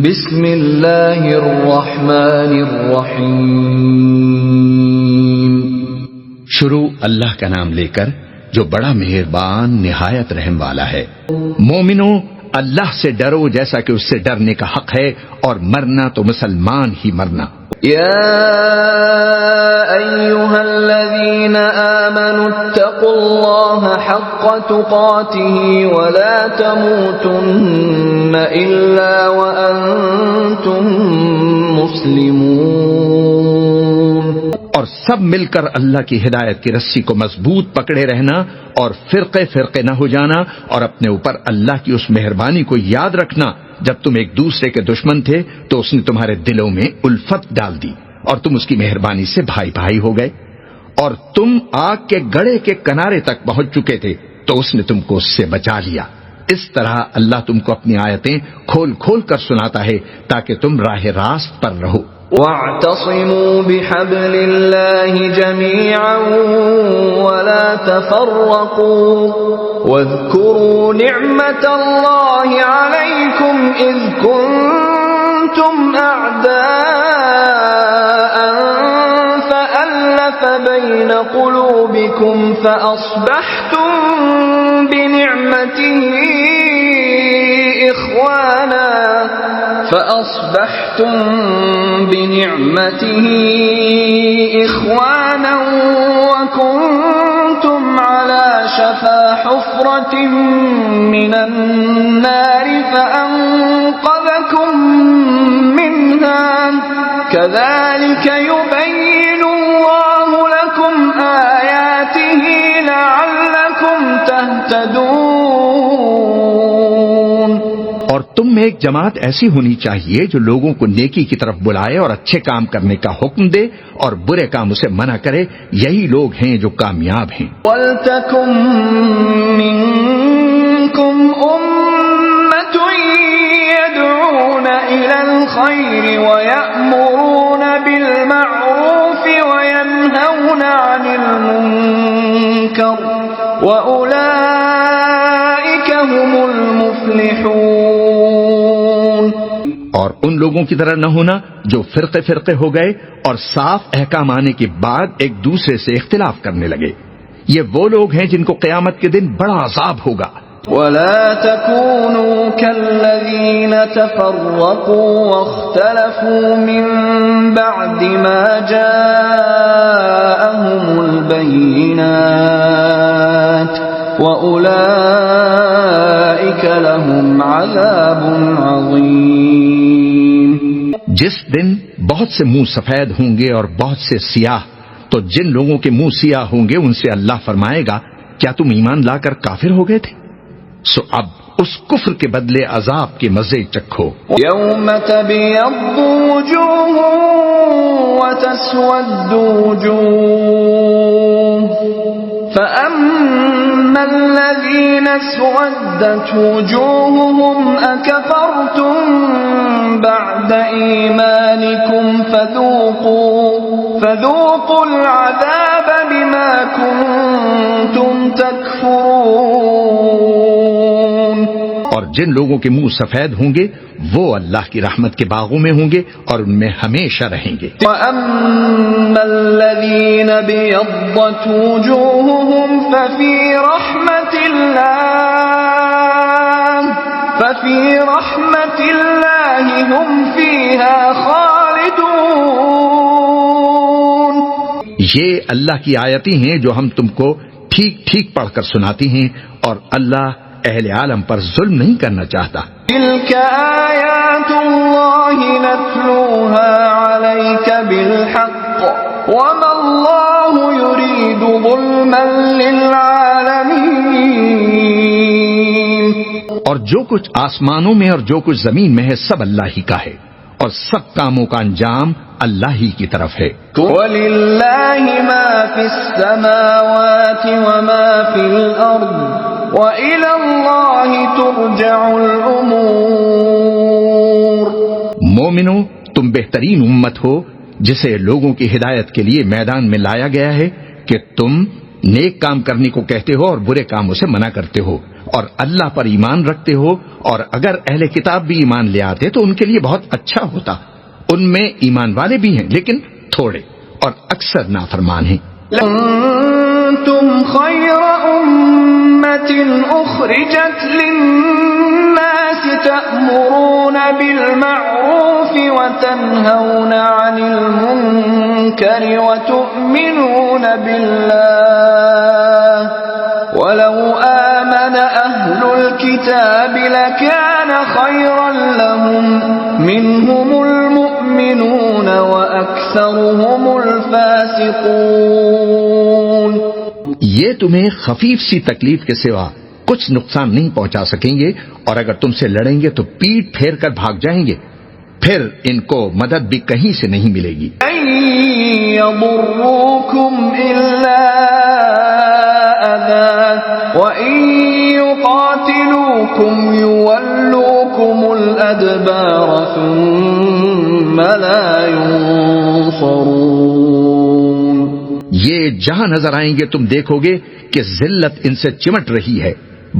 بسم اللہ الرحمن الرحیم، شروع اللہ کا نام لے کر جو بڑا مہربان نہایت رحم والا ہے۔ مومنو، اللہ سے ڈرو جیسا کہ اس سے ڈرنے کا حق ہے، اور مرنا تو مسلمان ہی مرنا۔ یا ایھا الذین آمنوا اتقوا اللہ حق تقاتہ ولا تموتن الا وانتم مسلمون۔ اور سب مل کر اللہ کی ہدایت کی رسی کو مضبوط پکڑے رہنا، اور فرقے فرقے نہ ہو جانا، اور اپنے اوپر اللہ کی اس مہربانی کو یاد رکھنا جب تم ایک دوسرے کے دشمن تھے تو اس نے تمہارے دلوں میں الفت ڈال دی، اور تم اس کی مہربانی سے بھائی بھائی ہو گئے، اور تم آگ کے گڑھے کے کنارے تک پہنچ چکے تھے تو اس نے تم کو اس سے بچا لیا۔ اس طرح اللہ تم کو اپنی آیتیں کھول کھول کر سناتا ہے تاکہ تم راہ راست پر رہو۔ وَاعْتَصِمُوا بِحَبْلِ اللَّهِ جَمِيعًا وَلَا تَفَرَّقُوا وَاذْكُرُوا نِعْمَةَ اللَّهِ عَلَيْكُمْ إِذْ كُنتُمْ أَعْدَاءً فَأَلَّفَ بَيْنَ قُلُوبِكُمْ فَأَصْبَحْتُمْ بنعمته إخوانا وكنتم على شفا حفرة من النار فأنقذكم منها كذلك يبين الله لكم آياته لعلكم تهتدون۔ اور تم میں ایک جماعت ایسی ہونی چاہیے جو لوگوں کو نیکی کی طرف بلائے اور اچھے کام کرنے کا حکم دے اور برے کاموں سے منع کرے، یہی لوگ ہیں جو کامیاب ہیں۔ وَلْتَكُن مِّنكُمْ أُمَّةٌ يَدْعُونَ إِلَى الْخَيْرِ وَيَأْمُرُونَ بِالْمَعْرُوفِ وَيَنْهَوْنَ عَنِ الْمُنكَرِ وَأُولَئِكَ هُمُ الْمُفْلِحُونَ۔ اور ان لوگوں کی طرح نہ ہونا جو فرقے فرقے ہو گئے اور صاف احکام آنے کے بعد ایک دوسرے سے اختلاف کرنے لگے، یہ وہ لوگ ہیں جن کو قیامت کے دن بڑا عذاب ہوگا۔ وَلَا تَكُونُوا كَالَّذِينَ تَفَرَّقُوا وَاخْتَلَفُوا مِن بَعْدِ مَا جَاءَهُمُ الْبَيِّنَاتُ وَأُولَئِكَ لَهُمْ عَذَابٌ عَظِيمٌ۔ جس دن بہت سے منہ سفید ہوں گے اور بہت سے سیاہ، تو جن لوگوں کے منہ سیاہ ہوں گے ان سے اللہ فرمائے گا، کیا تم ایمان لا کر کافر ہو گئے تھے؟ سو اب اس کفر کے بدلے عذاب کے مزے چکھو۔ یوم تبیض وجوہ وتسود وجوہ فأما الذين اسودت وجوههم أكفرتم بعد إيمانكم فذوقوا العذاب بما كنتم تكفرون۔ اور جن لوگوں کے منہ سفید ہوں گے وہ اللہ کی رحمت کے باغوں میں ہوں گے اور ان میں ہمیشہ رہیں گے۔ وَأَمَّا الَّذِينَ بِيَضَّتْ وُجُوهُهُمْ فَفِي رَحْمَةِ اللَّهِ هُمْ فِيهَا خَالِدُونَ۔ یہ اللہ کی آیتیں ہیں جو ہم تم کو ٹھیک ٹھیک پڑھ کر سناتی ہیں، اور اللہ اہل عالم پر ظلم نہیں کرنا چاہتا۔ تِلْكَ آیاتُ اللَّهِ نَتْلُوهَا عَلَيْكَ بِالْحَقِّ وَمَا اللَّهُ يُرِيدُ ظُلْمًا لِّلْعَالَمِينَ۔ اور جو کچھ آسمانوں میں اور جو کچھ زمین میں ہے سب اللہ ہی کا ہے، اور سب کاموں کا انجام اللہ ہی کی طرف ہے۔ وَلِلَّهِ مَا فِي السَّمَاوَاتِ وَمَا فِي الْأَرْضِ وَإِلَى اللَّهِ تُرْجَعُ الْأُمُورُ۔ مومنو، تم بہترین امت ہو جسے لوگوں کی ہدایت کے لیے میدان میں لایا گیا ہے کہ تم نیک کام کرنے کو کہتے ہو اور برے کاموں سے منع کرتے ہو، اور اللہ پر ایمان رکھتے ہو، اور اگر اہل کتاب بھی ایمان لے آتے تو ان کے لیے بہت اچھا ہوتا۔ ان میں ایمان والے بھی ہیں لیکن تھوڑے، اور اکثر نافرمان ہیں۔ كنتم خير أمة أخرجت للناس تأمرون بالمعروف وتنهون عن المنكر وتؤمنون بالله ولو آمن أهل الكتاب لكان خيرا لهم منهم المؤمنون وأكثرهم الفاسقون۔ یہ تمہیں خفیف سی تکلیف کے سوا کچھ نقصان نہیں پہنچا سکیں گے، اور اگر تم سے لڑیں گے تو پیٹ پھیر کر بھاگ جائیں گے، پھر ان کو مدد بھی کہیں سے نہیں ملے گی۔ لن يضروكم إلا أذى وإن يقاتلوكم يولوكم الأدبار ثم لا ينصرون۔ یہ جہاں نظر آئیں گے تم دیکھو گے کہ ذلت ان سے چمٹ رہی ہے،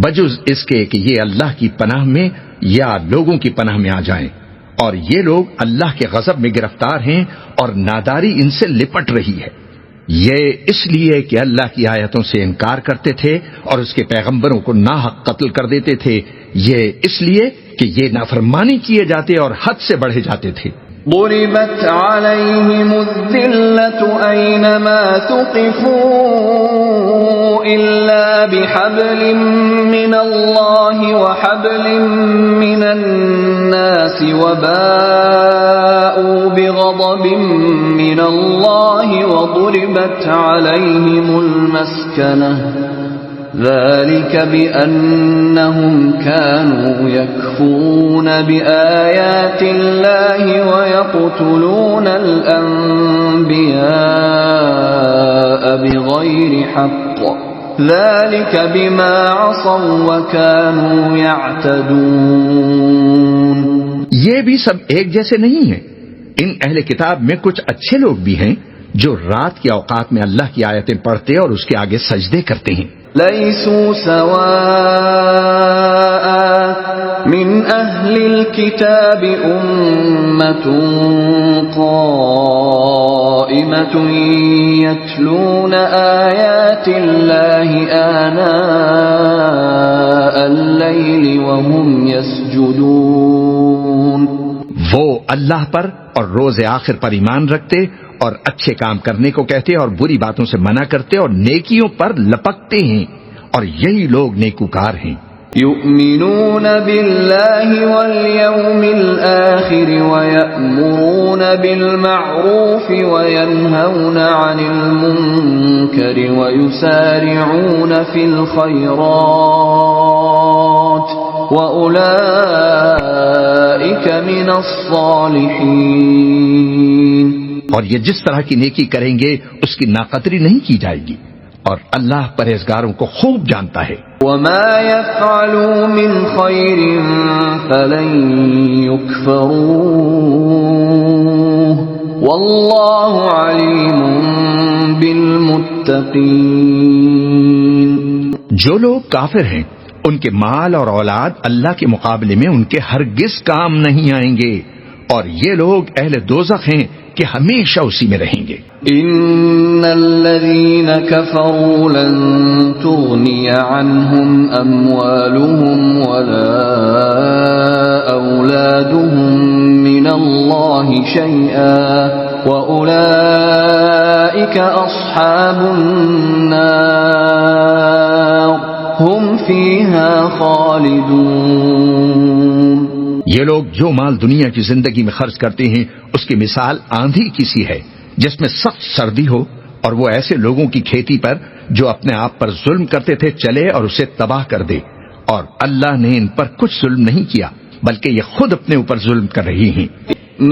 بجز اس کے کہ یہ اللہ کی پناہ میں یا لوگوں کی پناہ میں آ جائیں، اور یہ لوگ اللہ کے غضب میں گرفتار ہیں اور ناداری ان سے لپٹ رہی ہے۔ یہ اس لیے کہ اللہ کی آیتوں سے انکار کرتے تھے اور اس کے پیغمبروں کو ناحق قتل کر دیتے تھے، یہ اس لیے کہ یہ نافرمانی کیے جاتے اور حد سے بڑھے جاتے تھے۔ ضربت عليهم الذلة أينما ثقفوا إلا بحبل من الله وحبل من الناس وباءوا بغضب من الله وضربت عليهم المسكنة ذلك بأنهم كانوا يكفرون بآيات الله ويقتلون الأنبياء بغير حق ذلك بما عصوا وكانوا يعتدون۔ یہ بھی سب ایک جیسے نہیں ہیں، ان اہل کتاب میں کچھ اچھے لوگ بھی ہیں جو رات کے اوقات میں اللہ کی آیتیں پڑھتے اور اس کے آگے سجدے کرتے ہیں۔ ليسوا سواء من أهل الكتاب أمة قائمة يتلون آيات الله آناء الليل وهم يسجدون۔ وہ اللہ پر اور روز آخر پر ایمان رکھتے اور اچھے کام کرنے کو کہتے اور بری باتوں سے منع کرتے اور نیکیوں پر لپکتے ہیں، اور یہی لوگ نیکوکار ہیں۔ يؤمنون بالله واليوم الآخر ويأمرون بالمعروف وينهون عن المنكر ويسارعون في الخيرات وأولئك من الصالحين۔ اور یہ جس طرح کی نیکی کریں گے اس کی ناقدری نہیں کی جائے گی، اور اللہ پرہیزگاروں کو خوب جانتا ہے۔ وما يفعلوا من خير فلن يكفروه والله عليم بالمتقين۔ جو لوگ کافر ہیں ان کے مال اور اولاد اللہ کے مقابلے میں ان کے ہرگز کام نہیں آئیں گے، اور یہ لوگ اہل دوزخ ہیں کہ ہمیشہ اسی میں رہیں گے۔ ان الذين كفروا لن تغني عنهم اموالهم ولا اولادهم من الله شيئا واولئك اصحاب النار هم فيها خالدون۔ یہ لوگ جو مال دنیا کی زندگی میں خرچ کرتے ہیں اس کی مثال آندھی کی سی ہے جس میں سخت سردی ہو، اور وہ ایسے لوگوں کی کھیتی پر جو اپنے آپ پر ظلم کرتے تھے چلے اور اسے تباہ کر دے، اور اللہ نے ان پر کچھ ظلم نہیں کیا بلکہ یہ خود اپنے اوپر ظلم کر رہی ہیں۔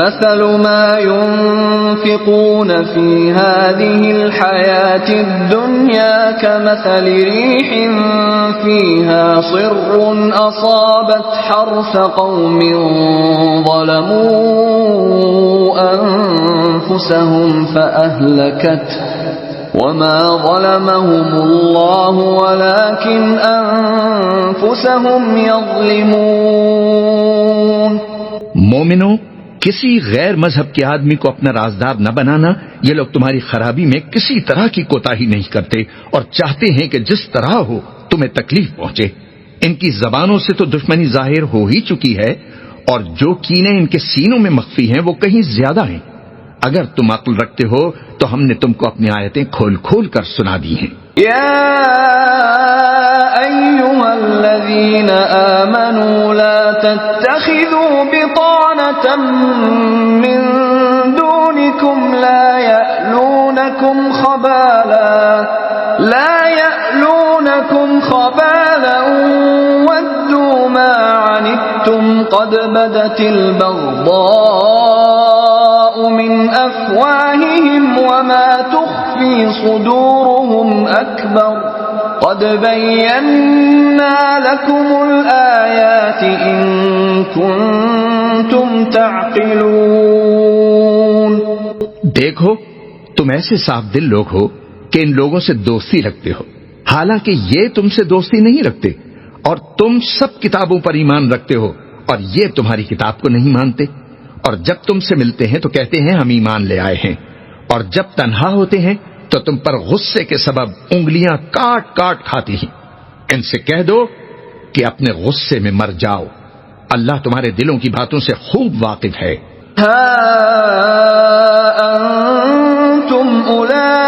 مثل ما ينفقون في هذه الحياة الدنيا كمثل ريح فيها صر أصابت حرث قوم ظلموا أنفسهم وما ظلمهم الله ولكن أنفسهم يظلمون. مومنو، کسی غیر مذہب کے آدمی کو اپنا رازدار نہ بنانا. یہ لوگ تمہاری خرابی میں کسی طرح کی کوتاہی نہیں کرتے اور چاہتے ہیں کہ جس طرح ہو تمہیں تکلیف پہنچے. ان کی زبانوں سے تو دشمنی ظاہر ہو ہی چکی ہے، اور جو کینے ان کے سینوں میں مخفی ہیں وہ کہیں زیادہ ہیں. اگر تم عقل رکھتے ہو تو ہم نے تم کو اپنی آیتیں کھول کھول کر سنا دی ہیں. يا أيها الذين آمنوا لا تتخذوا بطانة من دونكم لا يألونكم خبالا ودوا ما عنتم قد بدت البغضاء من أفواههم وما تخفي صدورهم أكبر قد بينا لكم الآيات إن كنتم تعقلون. دیکھو، تم ایسے صاف دل لوگ ہو کہ ان لوگوں سے دوستی رکھتے ہو، حالانکہ یہ تم سے دوستی نہیں رکھتے، اور تم سب کتابوں پر ایمان رکھتے ہو اور یہ تمہاری کتاب کو نہیں مانتے. اور جب تم سے ملتے ہیں تو کہتے ہیں ہم ایمان لے آئے ہیں، اور جب تنہا ہوتے ہیں تو تم پر غصے کے سبب انگلیاں کاٹ کاٹ کھاتی ہیں. ان سے کہہ دو کہ اپنے غصے میں مر جاؤ، اللہ تمہارے دلوں کی باتوں سے خوب واقف ہے. ها أنتم أولئك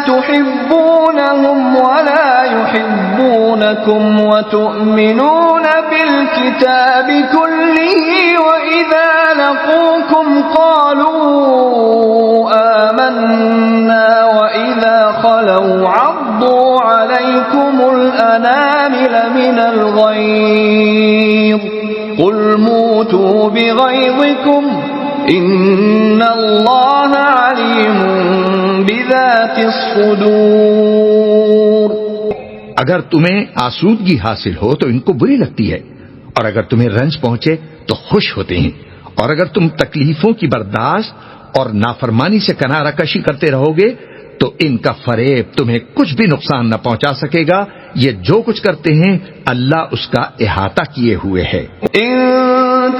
تحبونهم ولا يحبونكم وتؤمنون بالكتاب كله وإذا لقوكم قالوا آمنا وإذا خلوا عضوا عليكم الأنامل من الغيظ قل موتوا بغيظكم ان اللہ علیم بذات الصدور. اگر تمہیں آسودگی حاصل ہو تو ان کو بری لگتی ہے، اور اگر تمہیں رنج پہنچے تو خوش ہوتے ہیں، اور اگر تم تکلیفوں کی برداشت اور نافرمانی سے کنارہ کشی کرتے رہو گے تو ان کا فریب تمہیں کچھ بھی نقصان نہ پہنچا سکے گا. یہ جو کچھ کرتے ہیں اللہ اس کا احاطہ کیے ہوئے ہے. ان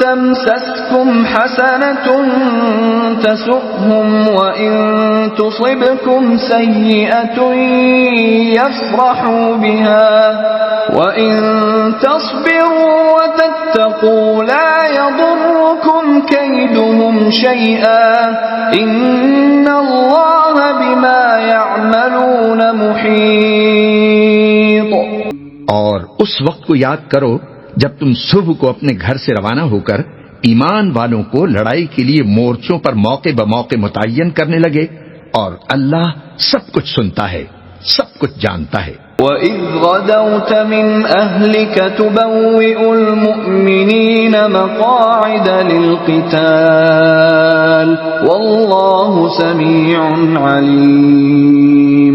تمسسكم حسنة تسؤهم وإن تصبكم سيئة يفرحوا بها وإن تصبروا وتتقوا لا يضركم كيدهم شيئا إن الله بما يعملون محيط. اور اس وقت کو یاد کرو جب تم صبح کو اپنے گھر سے روانہ ہو کر ایمان والوں کو لڑائی کے لیے مورچوں پر موقع بموقع متعین کرنے لگے، اور اللہ سب کچھ سنتا ہے، سب کچھ جانتا ہے. وَإِذْ غَدَوْتَ مِنْ أَهْلِكَ تُبَوِّئُ الْمُؤْمِنِينَ مَقَاعِدَ لِلْقِتَالِ وَاللَّهُ سَمِيعٌ عَلِيمٌ.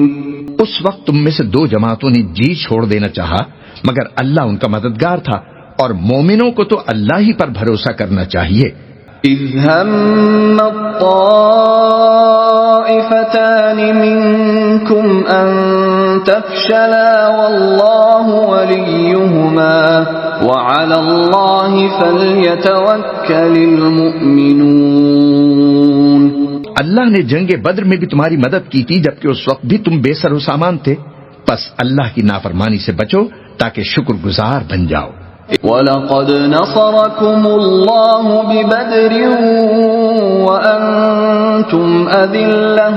اس وقت تم میں سے دو جماعتوں نے جی چھوڑ دینا چاہا، مگر اللہ ان کا مددگار تھا، اور مومنوں کو تو اللہ ہی پر بھروسہ کرنا چاہیے. اذ هم الطائفتان منكم ان تفشلا والله وليهما وعلى الله فليتوكل المؤمنون. اللہ نے جنگ بدر میں بھی تمہاری مدد کی تھی جبکہ اس وقت بھی تم بے سر و سامان تھے، پس اللہ کی نافرمانی سے بچو تاکہ شکر گزار بن جاؤ. وَلَقَدْ نَصَرَكُمُ اللَّهُ بِبَدْرٍ وَأَنْتُمْ أَذِلَّةٌ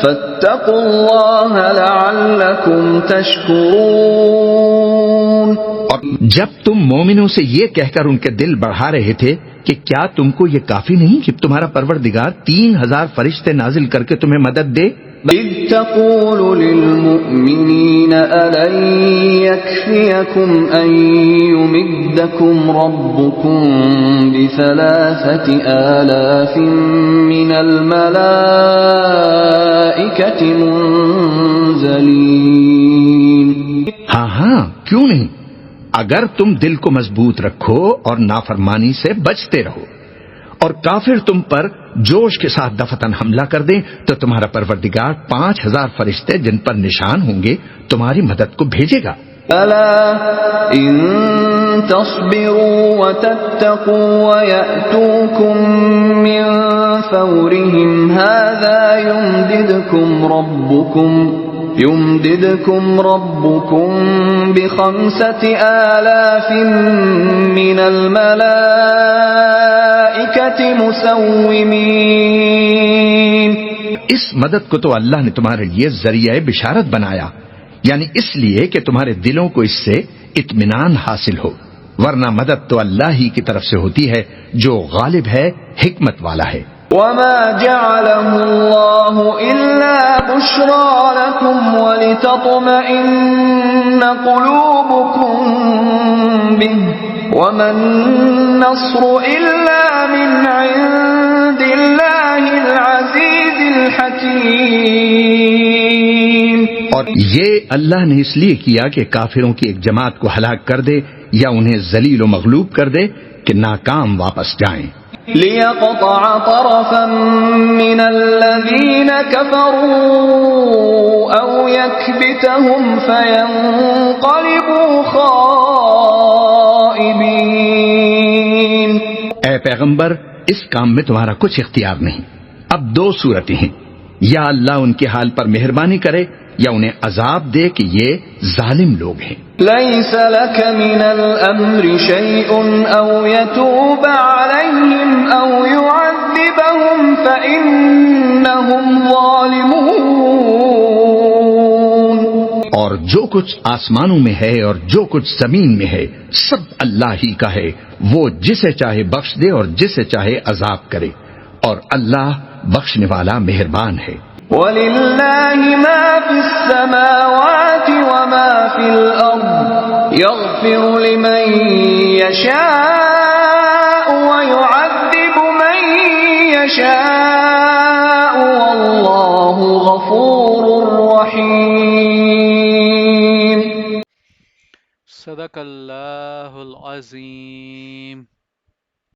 فَاتَّقُوا اللَّهَ لَعَلَّكُمْ تَشْكُرُونَ. اور جب تم مومنوں سے یہ کہہ کر ان کے دل بڑھا رہے تھے کہ کیا تم کو یہ کافی نہیں کہ تمہارا پروردگار 3000 فرشتے نازل کر کے تمہیں مدد دے؟ إذ تقول للمؤمنين ألن يكفيكم أن يمدكم ربكم ب3000 من الملائكة منزلين. ہاں کیوں نہیں، اگر تم دل کو مضبوط رکھو اور نافرمانی سے بچتے رہو، اور کافر تم پر جوش کے ساتھ دفتن حملہ کر دیں تو تمہارا پروردگار 5000 فرشتے جن پر نشان ہوں گے تمہاری مدد کو بھیجے گا۔ ألا إن تصبروا وتتقوا ويأتوكم من فورهم هذا يمددكم ربكم ب5000 من الملائكة مسومين۔ اس مدد کو تو اللہ نے تمہارے لیے ذریعہ بشارت بنایا، یعنی اس لیے کہ تمہارے دلوں کو اس سے اطمینان حاصل ہو، ورنہ مدد تو اللہ ہی کی طرف سے ہوتی ہے جو غالب ہے، حکمت والا ہے۔ وما جعله الله إلا بشرى لكم ولتطمئن قلوبكم به وما النصر إلا من عند الله العزيز الحكيم۔ اور یہ اللہ نے اس لیے کیا کہ کافروں کی ایک جماعت کو ہلاک کر دے یا انہیں ذلیل و مغلوب کر دے کہ ناکام واپس جائیں۔ ليقطع طرفا من الذين كفروا أو يكبتهم فينقلبوا خائبين۔ اے پیغمبر، اس کام میں تمہارا کچھ اختیار نہیں۔ اب دو صورتیں ہیں، یا اللہ ان کے حال پر مہربانی کرے یا انہیں عذاب دے کہ یہ ظالم لوگ ہیں۔ ليس لك من الأمر شيء أو يتوب عليهم أو يعذبهم فإنهم ظالمون۔ اور جو کچھ آسمانوں میں ہے اور جو کچھ زمین میں ہے سب اللہ ہی کا ہے، وہ جسے چاہے بخش دے اور جسے چاہے عذاب کرے، اور اللہ بخشنے والا مہربان ہے۔ وَلِلَّهِ مَا فِي السَّمَاوَاتِ وَمَا فِي الْأَرْضِ يَغْفِرُ لِمَن يَشَاءُ وَيُعَذِّبُ مَن يَشَاءُ وَاللَّهُ غَفُورٌ رَّحِيمٌ۔ صدق اللہ العظیم۔